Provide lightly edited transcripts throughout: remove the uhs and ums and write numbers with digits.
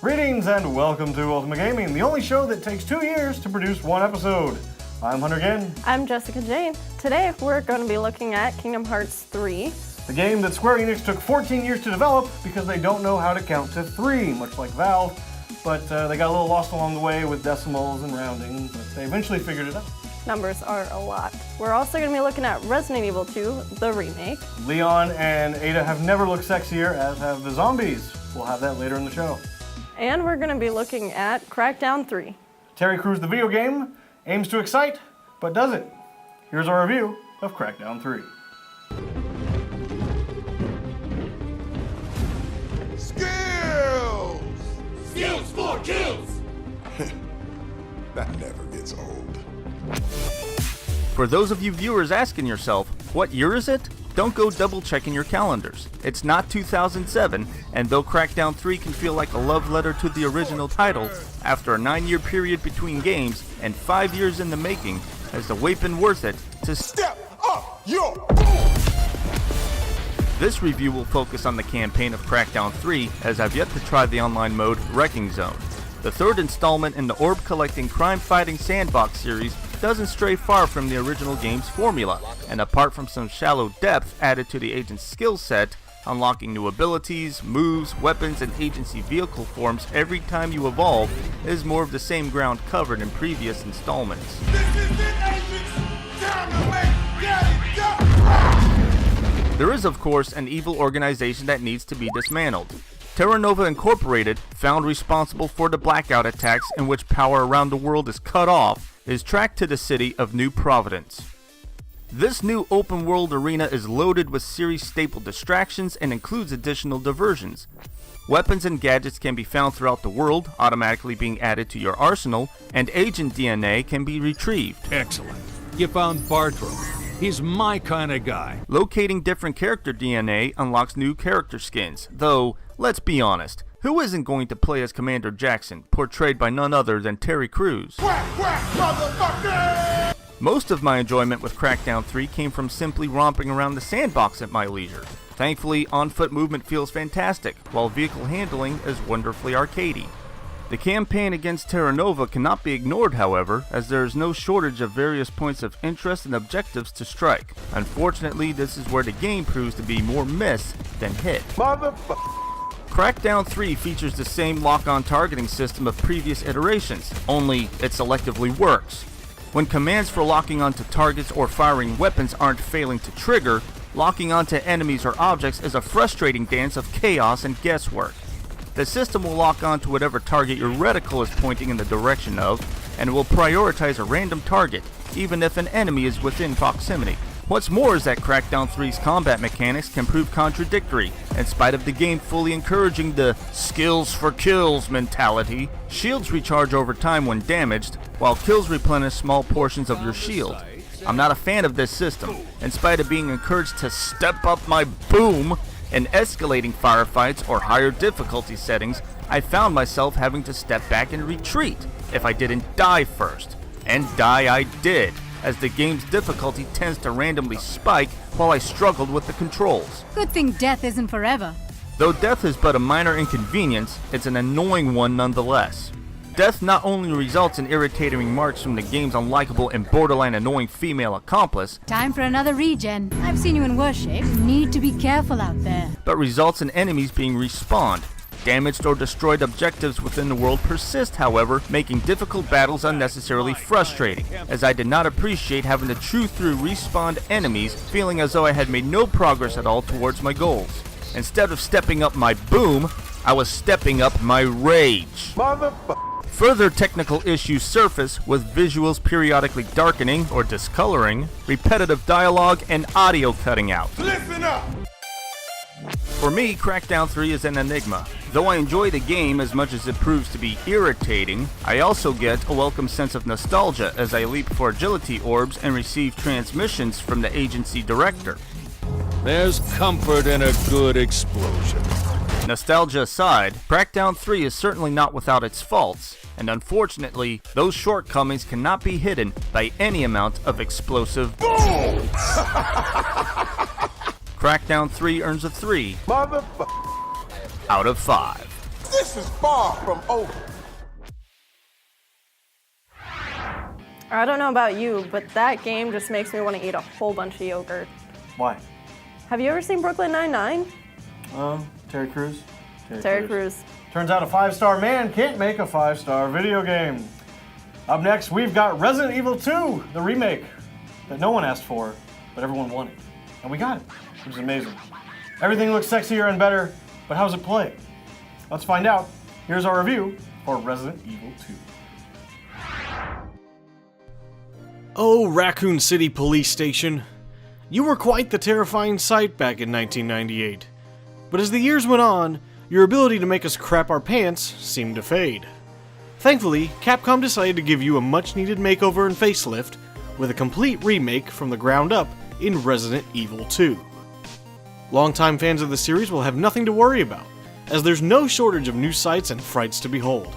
Greetings and welcome to Ultima Gaming, the only show that takes 2 years to produce one episode. I'm Hunter Ginn. I'm Jessica Jane. Today we're going to be looking at Kingdom Hearts 3. The game that Square Enix took 14 years to develop because they don't know how to count to 3, much like Valve. But they got a little lost along the way with decimals and rounding, but they eventually figured it out. Numbers are a lot. We're also going to be looking at Resident Evil 2, the remake. Leon and Ada have never looked sexier, as have the zombies. We'll have that later in the show. And we're going to be looking at Crackdown 3. Terry Crews, the video game, aims to excite, but does it? Here's our review of Crackdown 3. Skills! Skills for kills! That never gets old. For those of you viewers asking yourself, what year is it? Don't go double checking your calendars. It's not 2007, and though Crackdown 3 can feel like a love letter to the original title, after a 9-year period between games and 5 years in the making, has the wait been worth it to Step up your... This review will focus on the campaign of Crackdown 3, as I've yet to try the online mode Wrecking Zone. The third installment in the orb-collecting crime-fighting sandbox series doesn't stray far from the original game's formula, and apart from some shallow depth added to the agent's skill set, unlocking new abilities, moves, weapons, and agency vehicle forms every time you evolve is more of the same ground covered in previous installments. This is it, agents! Time to make daddy duck! There is, of course, an evil organization that needs to be dismantled. Terra Nova Incorporated, found responsible for the blackout attacks in which power around the world is cut off, is tracked to the city of New Providence. This new open world arena is loaded with series staple distractions and includes additional diversions. Weapons and gadgets can be found throughout the world, automatically being added to your arsenal, and agent DNA can be retrieved. Excellent. You found Bartram. He's my kind of guy. Locating different character DNA unlocks new character skins, though, let's be honest, who isn't going to play as Commander Jackson, portrayed by none other than Terry Crews? Quack, quack, motherfucker! Most of my enjoyment with Crackdown 3 came from simply romping around the sandbox at my leisure. Thankfully, on-foot movement feels fantastic, while vehicle handling is wonderfully arcadey. The campaign against Terra Nova cannot be ignored, however, as there is no shortage of various points of interest and objectives to strike. Unfortunately, this is where the game proves to be more miss than hit. Motherfucker! Crackdown 3 features the same lock-on targeting system of previous iterations, only it selectively works. When commands for locking onto targets or firing weapons aren't failing to trigger, locking onto enemies or objects is a frustrating dance of chaos and guesswork. The system will lock onto whatever target your reticle is pointing in the direction of, and will prioritize a random target, even if an enemy is within proximity. What's more is that Crackdown 3's combat mechanics can prove contradictory. In spite of the game fully encouraging the skills for kills mentality, shields recharge over time when damaged, while kills replenish small portions of your shield. I'm not a fan of this system. In spite of being encouraged to step up my boom in escalating firefights or higher difficulty settings, I found myself having to step back and retreat if I didn't die first. And die I did, as the game's difficulty tends to randomly spike while I struggled with the controls. Good thing death isn't forever. Though death is but a minor inconvenience, it's an annoying one nonetheless. Death not only results in irritating remarks from the game's unlikable and borderline annoying female accomplice, Time for another regen. I've seen you in worse shape. You need to be careful out there. but results in enemies being respawned. Damaged or destroyed objectives within the world persist, however, making difficult battles unnecessarily frustrating, as I did not appreciate having to chew through respawned enemies, feeling as though I had made no progress at all towards my goals. Instead of stepping up my boom, I was stepping up my rage. Motherfucker! Further technical issues surface, with visuals periodically darkening or discoloring, repetitive dialogue, and audio cutting out. Listen up! For me, Crackdown 3 is an enigma. Though I enjoy the game as much as it proves to be irritating, I also get a welcome sense of nostalgia as I leap for agility orbs and receive transmissions from the agency director. There's comfort in a good explosion. Nostalgia aside, Crackdown 3 is certainly not without its faults, and unfortunately, those shortcomings cannot be hidden by any amount of explosive boom! Crackdown 3 earns a 3 Motherfucker! out of 5. this is far from over. I don't know about you, but that game just makes me want to eat a whole bunch of yogurt. Why? Have you ever seen Brooklyn Nine-Nine? Terry Crews. Terry Crews. Turns out a 5-star man can't make a 5-star video game. Up next, we've got Resident Evil 2, the remake that no one asked for, but everyone wanted. And we got it, which is amazing. Everything looks sexier and better, but how does it play? Let's find out. Here's our review for Resident Evil 2. Oh, Raccoon City Police Station. You were quite the terrifying sight back in 1998. But as the years went on, your ability to make us crap our pants seemed to fade. Thankfully, Capcom decided to give you a much-needed makeover and facelift with a complete remake from the ground up in Resident Evil 2. Longtime fans of the series will have nothing to worry about, as there's no shortage of new sights and frights to behold.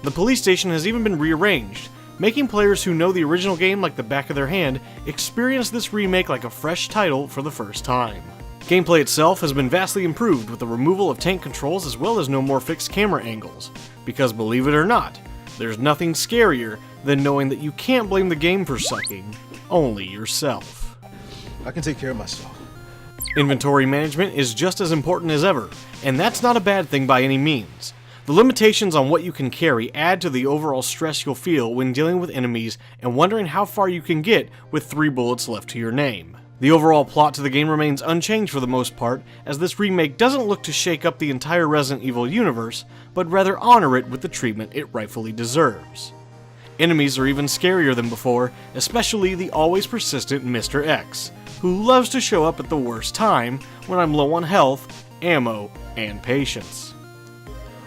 The police station has even been rearranged, making players who know the original game like the back of their hand experience this remake like a fresh title for the first time. Gameplay itself has been vastly improved with the removal of tank controls as well as no more fixed camera angles, because believe it or not, there's nothing scarier than knowing that you can't blame the game for sucking, only yourself. I can take care of myself. Inventory management is just as important as ever, and that's not a bad thing by any means. The limitations on what you can carry add to the overall stress you'll feel when dealing with enemies and wondering how far you can get with 3 bullets left to your name. The overall plot to the game remains unchanged for the most part, as this remake doesn't look to shake up the entire Resident Evil universe, but rather honor it with the treatment it rightfully deserves. Enemies are even scarier than before, especially the always persistent Mr. X, who loves to show up at the worst time when I'm low on health, ammo, and patience.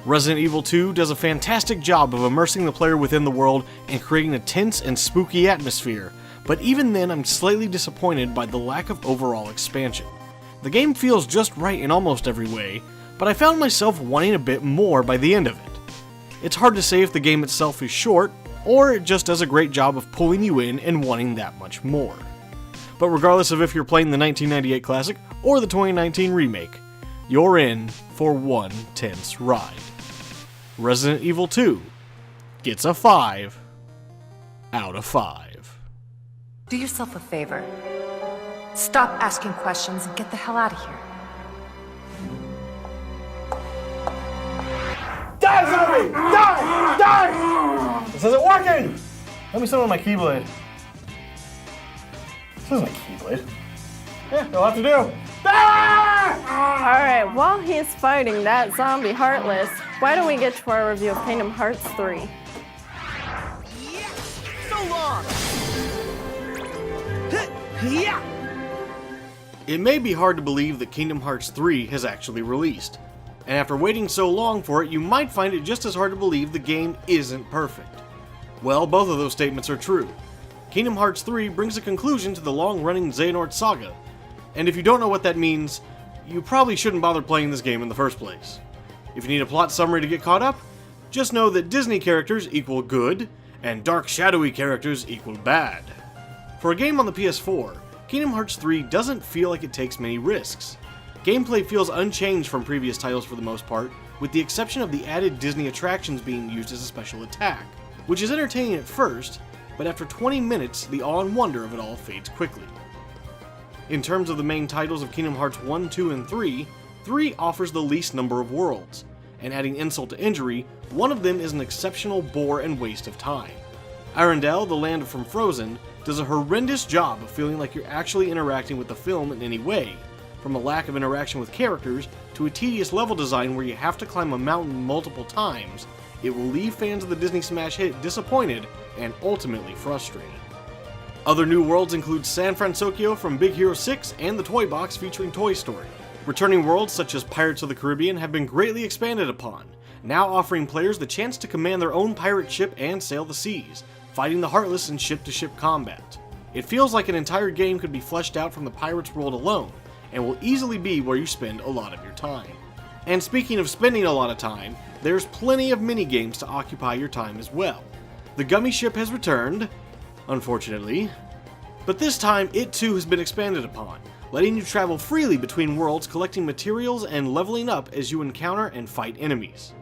Resident Evil 2 does a fantastic job of immersing the player within the world and creating a tense and spooky atmosphere, but even then I'm slightly disappointed by the lack of overall expansion. The game feels just right in almost every way, but I found myself wanting a bit more by the end of it. It's hard to say if the game itself is short, or it just does a great job of pulling you in and wanting that much more. But regardless of if you're playing the 1998 classic or the 2019 remake, you're in for one tense ride. Resident Evil 2 gets a 5 out of 5. Do yourself a favor. Stop asking questions and get the hell out of here. Die, zombie! Die! Die! This isn't working! Let me summon my Keyblade. This isn't a Keyblade. Yeah, they'll have to do. Alright, while he's fighting that zombie Heartless, why don't we get to our review of Kingdom Hearts 3? So long! It may be hard to believe that Kingdom Hearts 3 has actually released, and after waiting so long for it, you might find it just as hard to believe the game isn't perfect. Well, both of those statements are true. Kingdom Hearts 3 brings a conclusion to the long-running Xehanort saga, and if you don't know what that means, you probably shouldn't bother playing this game in the first place. If you need a plot summary to get caught up, just know that Disney characters equal good, and dark shadowy characters equal bad. For a game on the PS4, Kingdom Hearts 3 doesn't feel like it takes many risks. Gameplay feels unchanged from previous titles for the most part, with the exception of the added Disney attractions being used as a special attack, which is entertaining at first, but after 20 minutes, the awe and wonder of it all fades quickly. In terms of the main titles of Kingdom Hearts 1, 2, and 3, 3 offers the least number of worlds, and adding insult to injury, one of them is an exceptional bore and waste of time. Arendelle, the land from Frozen, does a horrendous job of feeling like you're actually interacting with the film in any way, from a lack of interaction with characters to a tedious level design where you have to climb a mountain multiple times. It will leave fans of the Disney smash hit disappointed and ultimately frustrated. Other new worlds include San Francisco from Big Hero 6 and the Toy Box featuring Toy Story. Returning worlds such as Pirates of the Caribbean have been greatly expanded upon, now offering players the chance to command their own pirate ship and sail the seas, fighting the Heartless in ship-to-ship combat. It feels like an entire game could be fleshed out from the Pirates world alone, and will easily be where you spend a lot of your time. And speaking of spending a lot of time, there's plenty of mini-games to occupy your time as well. The Gummy Ship has returned, unfortunately, but this time it too has been expanded upon, letting you travel freely between worlds collecting materials and leveling up as you encounter and fight enemies.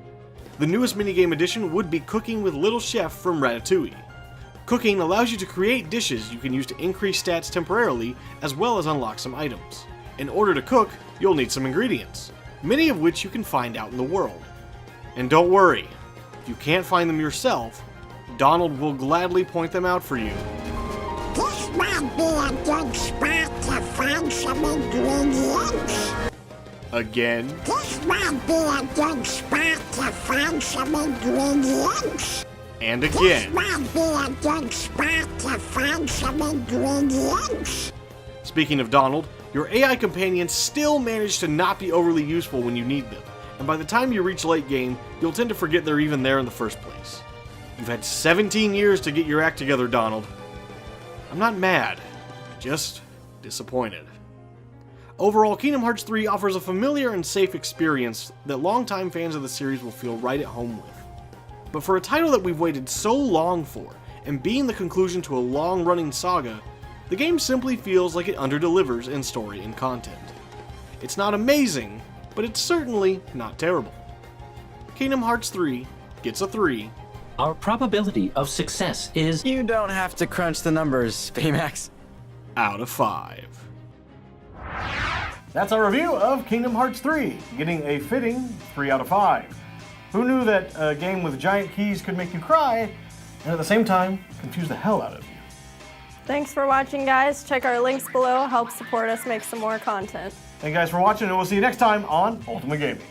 The newest minigame addition would be Cooking with Little Chef from Ratatouille. Cooking allows you to create dishes you can use to increase stats temporarily, as well as unlock some items. In order to cook, you'll need some ingredients, many of which you can find out in the world. And don't worry, if you can't find them yourself, Donald will gladly point them out for you. This might be a good spot to find some ingredients. Again, This might be a good spot to find some ingredients. and This again. might be a good spot to find some ingredients. Speaking of Donald, your AI companions still manage to not be overly useful when you need them, and by the time you reach late game, you'll tend to forget they're even there in the first place. You've had 17 years to get your act together, Donald. I'm not mad, just disappointed. Overall, Kingdom Hearts 3 offers a familiar and safe experience that longtime fans of the series will feel right at home with. But for a title that we've waited so long for, and being the conclusion to a long-running saga, the game simply feels like it underdelivers in story and content. It's not amazing, but it's certainly not terrible. Kingdom Hearts 3 gets a 3. Our probability of success is... You don't have to crunch the numbers, Baymax. Out of 5. That's our review of Kingdom Hearts 3, getting a fitting 3 out of 5. Who knew that a game with giant keys could make you cry, and at the same time, confuse the hell out of you? Thanks for watching, guys. Check our links below. Help support us make some more content. Thank you guys for watching, and we'll see you next time on Ultima Gaming.